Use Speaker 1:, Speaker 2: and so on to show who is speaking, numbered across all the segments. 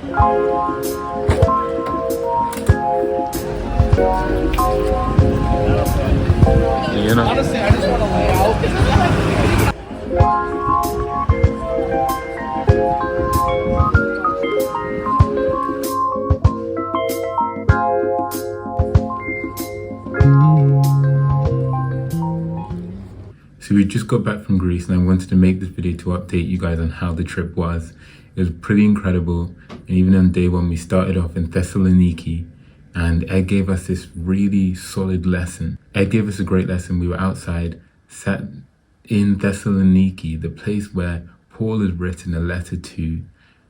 Speaker 1: You know?
Speaker 2: Honestly, I just want to lay out.
Speaker 1: So we just got back from Greece and I wanted to make this video to update you guys on how the trip was. It was pretty incredible. And even on day one, we started off in Thessaloniki and Ed gave us this really solid lesson. Ed gave us a great lesson. We were outside, sat in Thessaloniki, the place where Paul had written a letter to,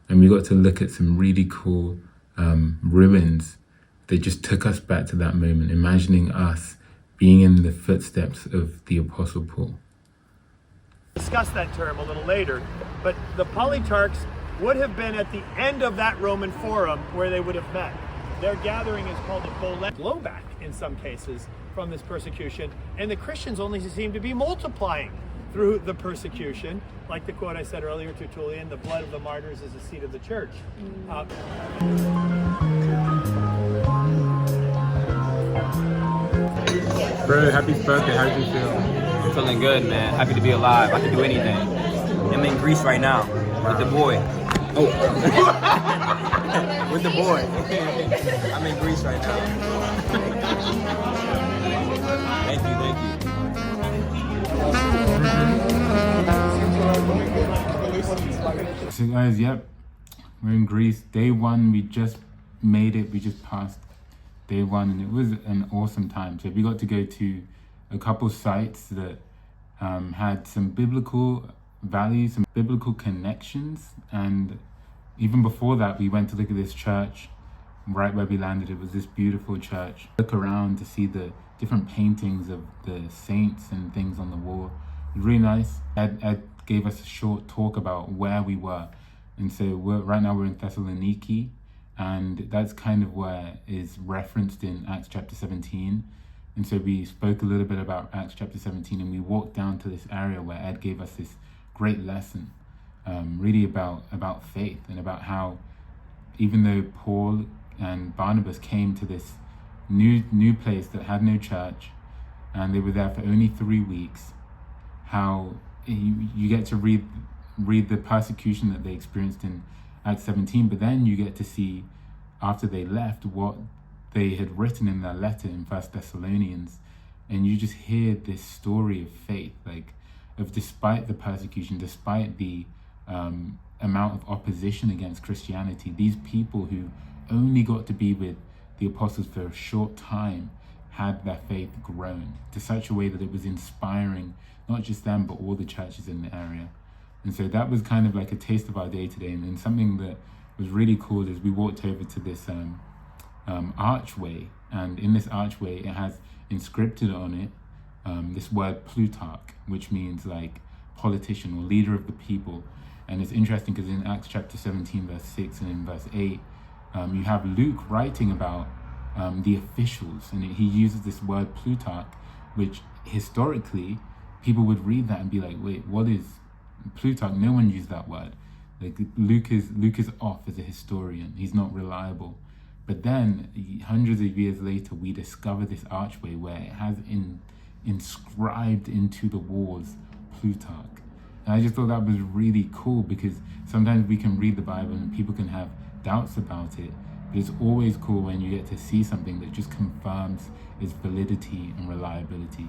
Speaker 1: and we got to look at some really cool ruins that just took us back to that moment, imagining us being in the footsteps of the Apostle Paul.
Speaker 3: Discuss that term a little later, but the Polytarchs would have been at the end of that Roman forum where they would have met. Their gathering is called a blowback in some cases from this persecution, and the Christians only seem to be multiplying through the persecution. Like the quote I said earlier, Tertullian, the blood of the martyrs is the seed of the church.
Speaker 1: Bro, happy birthday, how do you feel?
Speaker 4: I'm feeling good, man. Happy to be alive. I can do anything. I'm in Greece right now with the boy. Oh. With the boy. I'm in Greece right now. Thank you.
Speaker 1: So guys, yep, we're in Greece. Day one, we just made it. We just passed day one and it was an awesome time. So we got to go to a couple sites that had some biblical values, some biblical connections. And even before that, we went to look at this church right where we landed. It was this beautiful church. Look around to see the different paintings of the saints and things on the wall. It was really nice. Ed gave us a short talk about where we were. And so right now we're in Thessaloniki, and that's kind of where is referenced in Acts chapter 17. And so we spoke a little bit about Acts chapter 17, and we walked down to this area where Ed gave us this great lesson, really about faith and about how even though Paul and Barnabas came to this new place that had no church, and they were there for only 3 weeks, how you get to read the persecution that they experienced in Acts 17, but then you get to see after they left what they had written in their letter in 1 Thessalonians, and you just hear this story of faith, like of despite the persecution, despite the amount of opposition against Christianity, these people who only got to be with the apostles for a short time had their faith grown to such a way that it was inspiring not just them but all the churches in the area. And so that was kind of like a taste of our day today. And then something that was really cool is we walked over to this archway, and in this archway it has inscripted on it this word Plutarch, which means like politician or leader of the people. And it's interesting because in Acts chapter 17 verse 6 and in verse 8 you have Luke writing about the officials, and he uses this word Plutarch, which historically people would read that and be like, wait, what is Plutarch? No one used that word. Like Luke is off as a historian. He's not reliable. But then hundreds of years later, we discover this archway where it has inscribed into the walls Plutarch. And I just thought that was really cool, because sometimes we can read the Bible and people can have doubts about it, but it's always cool when you get to see something that just confirms its validity and reliability.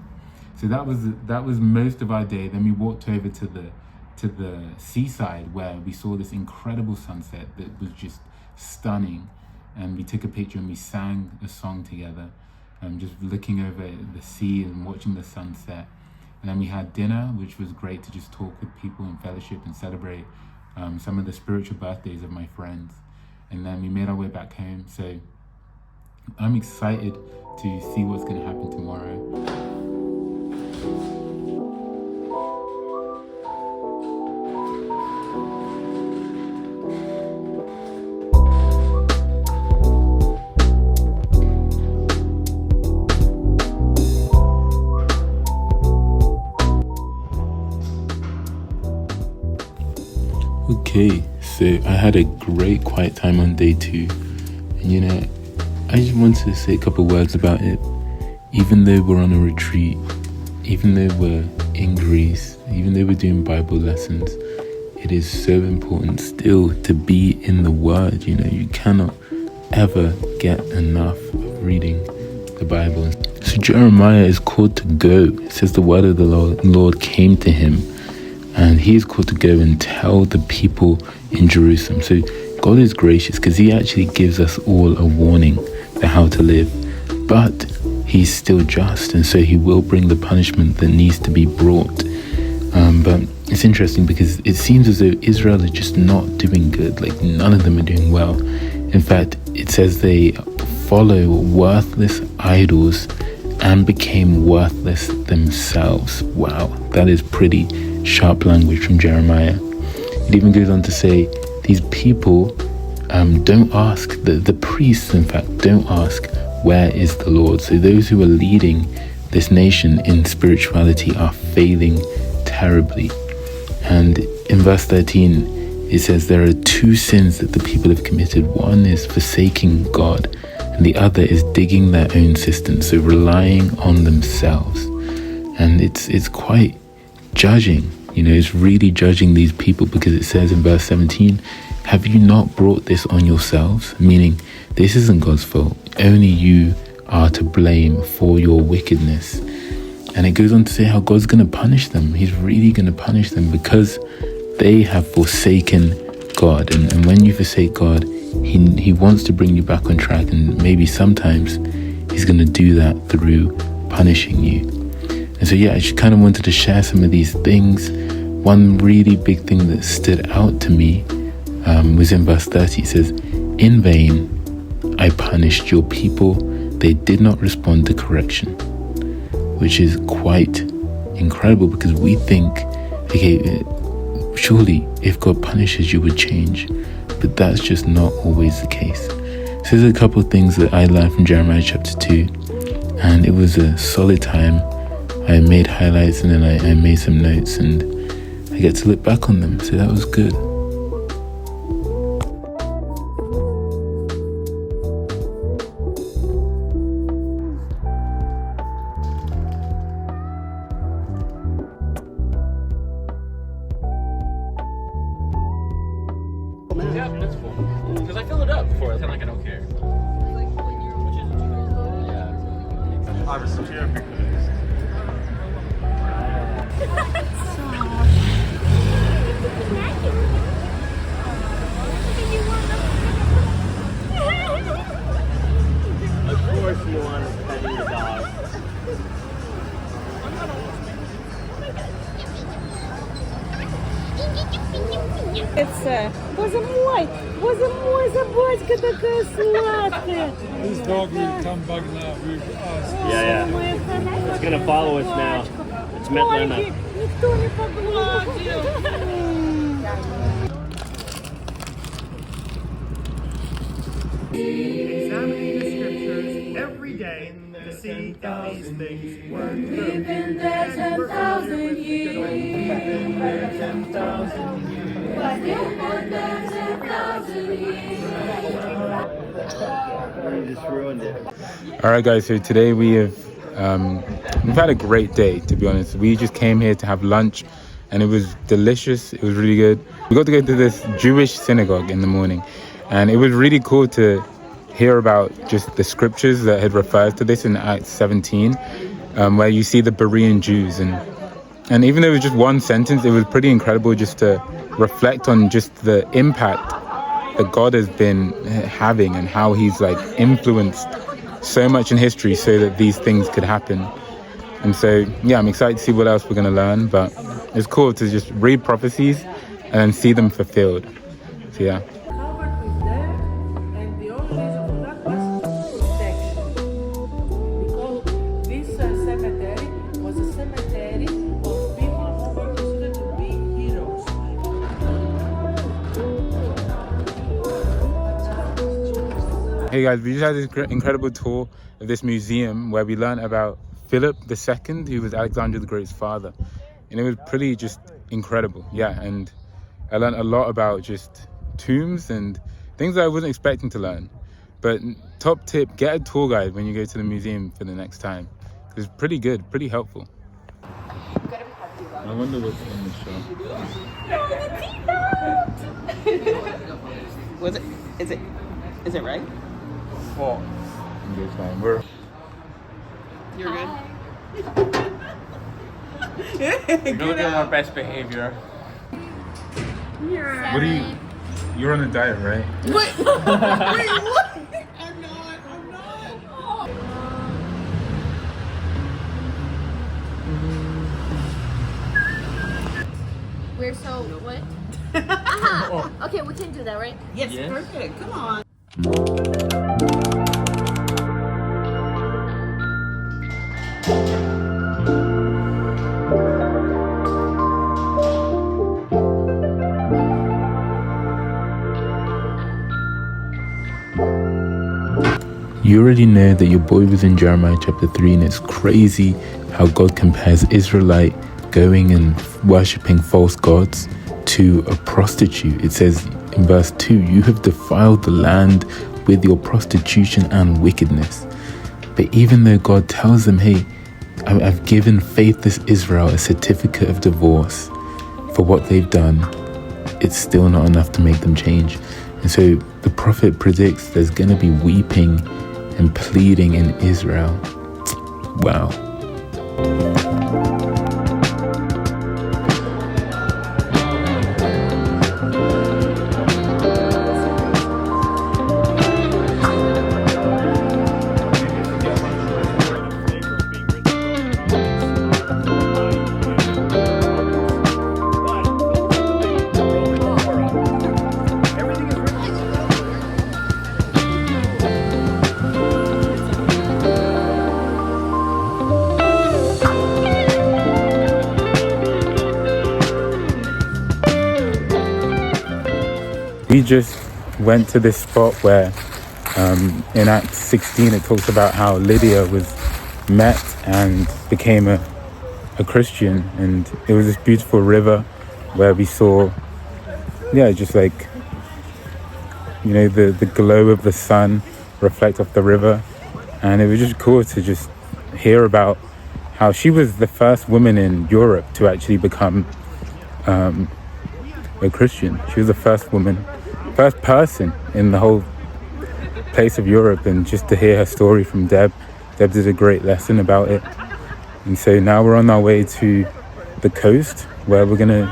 Speaker 1: So that was most of our day. Then we walked over to the seaside where we saw this incredible sunset that was just stunning, and we took a picture and we sang a song together, just looking over the sea and watching the sunset. And then we had dinner, which was great to just talk with people and fellowship and celebrate some of the spiritual birthdays of my friends. And then we made our way back home. So I'm excited to see what's going to happen tomorrow. Okay, So I had a great quiet time on day 2. And you know, I just wanted to say a couple words about it. Even though we're on a retreat, even though we're in Greece, even though we're doing Bible lessons, it is so important still to be in the Word. You know, you cannot ever get enough of reading the Bible. So Jeremiah is called to go. It says the word of the Lord came to him, and he is called to go and tell the people in Jerusalem. So God is gracious because he actually gives us all a warning for how to live, but he's still just, and so he will bring the punishment that needs to be brought. But it's interesting because it seems as though Israel is just not doing good. Like, none of them are doing well. In fact, it says they follow worthless idols and became worthless themselves. Wow, that is pretty sharp language from Jeremiah. It even goes on to say these people don't ask, the priests in fact don't ask, where is the Lord? So those who are leading this nation in spirituality are failing terribly. And in verse 13 it says there are 2 sins that the people have committed. One is forsaking God, and the other is digging their own cisterns, so relying on themselves. And it's quite judging, you know, it's really judging these people, because it says in verse 17, have you not brought this on yourselves? Meaning, this isn't God's fault. Only you are to blame for your wickedness. And it goes on to say how God's going to punish them. He's really going to punish them because they have forsaken God. And when you forsake God, He wants to bring you back on track. And maybe sometimes He's going to do that through punishing you. And so, yeah, I just kind of wanted to share some of these things. One really big thing that stood out to me was in verse 30. It says, in vain I punished your people. They did not respond to correction. Which is quite incredible, because we think, okay, surely if God punishes, you would change. But that's just not always the case. So there's a couple of things that I learned from Jeremiah chapter 2. And it was a solid time. I made highlights, and then I made some notes, and I get to look back on them. So that was good.
Speaker 2: Yeah, that's cool. Because I filled it up before. It's kind of like I don't care. Yeah. Obviously.
Speaker 3: Of course you want to pet the dog.
Speaker 5: Боже мой, собачка такая сладкая.
Speaker 6: This dog will come back now with us.
Speaker 3: Yeah. It's going to follow us now. It's met Lena.
Speaker 5: Никто не погладил.
Speaker 3: Examining the scriptures every day to see if these things were true.
Speaker 7: We've been there 10,000 years. We've been there 10,000 years. We've been there 10,000 years.
Speaker 3: You just ruined it.
Speaker 1: All right, guys. So today we've had a great day. To be honest, we just came here to have lunch, and it was delicious. It was really good. We got to go to this Jewish synagogue in the morning, and it was really cool to hear about just the scriptures that had referred to this in Acts 17, where you see the Berean Jews, and even though it was just one sentence, it was pretty incredible just to reflect on just the impact that God has been having, and how He's like influenced so much in history so that these things could happen. And so, yeah, I'm excited to see what else we're going to learn, but it's cool to just read prophecies and then see them fulfilled. So, yeah.
Speaker 5: Covered with dirt, and the only reason for that was protection. Because this cemetery was a cemetery of people who were considered to be heroes.
Speaker 1: Hey guys, we just had this incredible tour of this museum where we learned about Philip II, who was Alexander the Great's father. And it was pretty just incredible, yeah. And I learned a lot about just tombs and things that I wasn't expecting to learn. But top tip, get a tour guide when you go to the museum for the next time. It's pretty good, pretty helpful. I wonder what's in the show.
Speaker 8: Was it? Is it right?
Speaker 1: Oh. Okay, fine. We're
Speaker 8: You're good.
Speaker 2: You're looking at our best behavior.
Speaker 1: What are you? You're on a diet, right?
Speaker 8: Wait, what? I'm not.
Speaker 7: We're so what? Aha! Okay, we can do that, right?
Speaker 8: Yes, perfect. Come on.
Speaker 1: You already know that your boy was in Jeremiah chapter 3, and it's crazy how God compares Israelite going and worshipping false gods to a prostitute. It says in verse 2, you have defiled the land with your prostitution and wickedness. But even though God tells them, hey, I've given faithless Israel a certificate of divorce for what they've done, it's still not enough to make them change. And so the prophet predicts there's going to be weeping and pleading in Israel. Wow. We just went to this spot where in Acts 16 it talks about how Lydia was met and became a Christian, and it was this beautiful river where we saw just like the glow of the sun reflect off the river, and it was just cool to just hear about how she was the first woman in Europe to actually become a Christian. She was the first person in the whole place of Europe, and just to hear her story from Deb did a great lesson about it. And so now we're on our way to the coast where we're gonna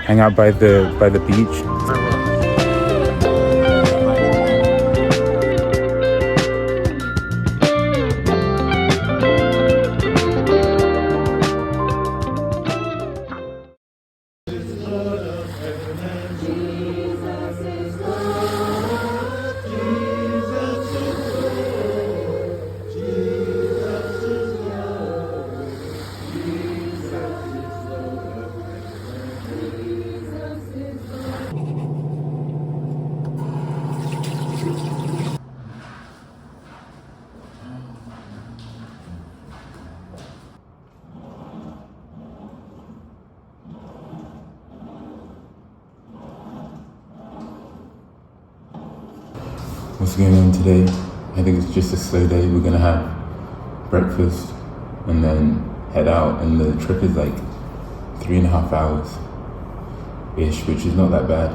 Speaker 1: hang out by the beach. What's going on today? I think it's just a slow day. We're gonna have breakfast and then head out, and the trip is like 3.5 hours ish, which is not that bad.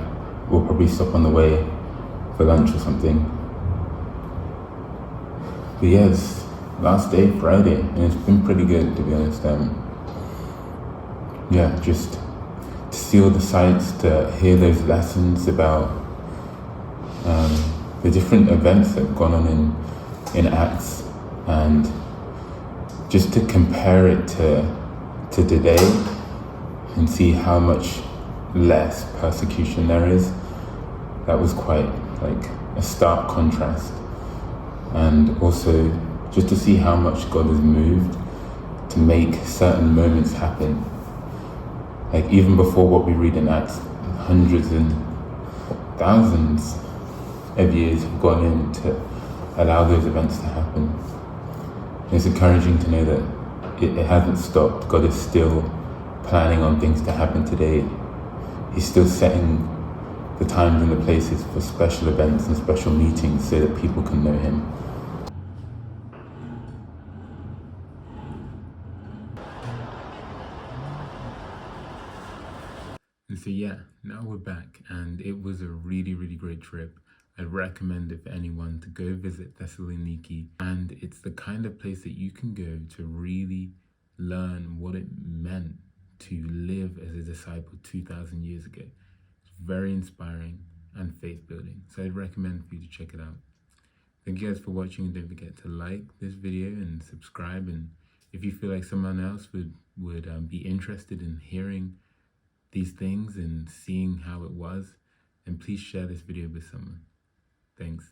Speaker 1: We'll probably stop on the way for lunch or something. But yeah, it's last day, Friday, and it's been pretty good, to be honest. Just to see all the sights, to hear those lessons about the different events that have gone on in Acts, and just to compare it to today and see how much less persecution there is. That was quite like a stark contrast. And also just to see how much God has moved to make certain moments happen. Like even before what we read in Acts, hundreds and thousands of years have gone in to allow those events to happen. And it's encouraging to know that it hasn't stopped. God is still planning on things to happen today. He's still setting the times and the places for special events and special meetings so that people can know him. And so yeah, now we're back, and it was a really, really great trip. I'd recommend it for anyone to go visit Thessaloniki, and it's the kind of place that you can go to really learn what it meant to live as a disciple 2,000 years ago. It's very inspiring and faith building, so I'd recommend for you to check it out. Thank you guys for watching, and don't forget to like this video and subscribe, and if you feel like someone else would be interested in hearing these things and seeing how it was, then please share this video with someone. Thanks.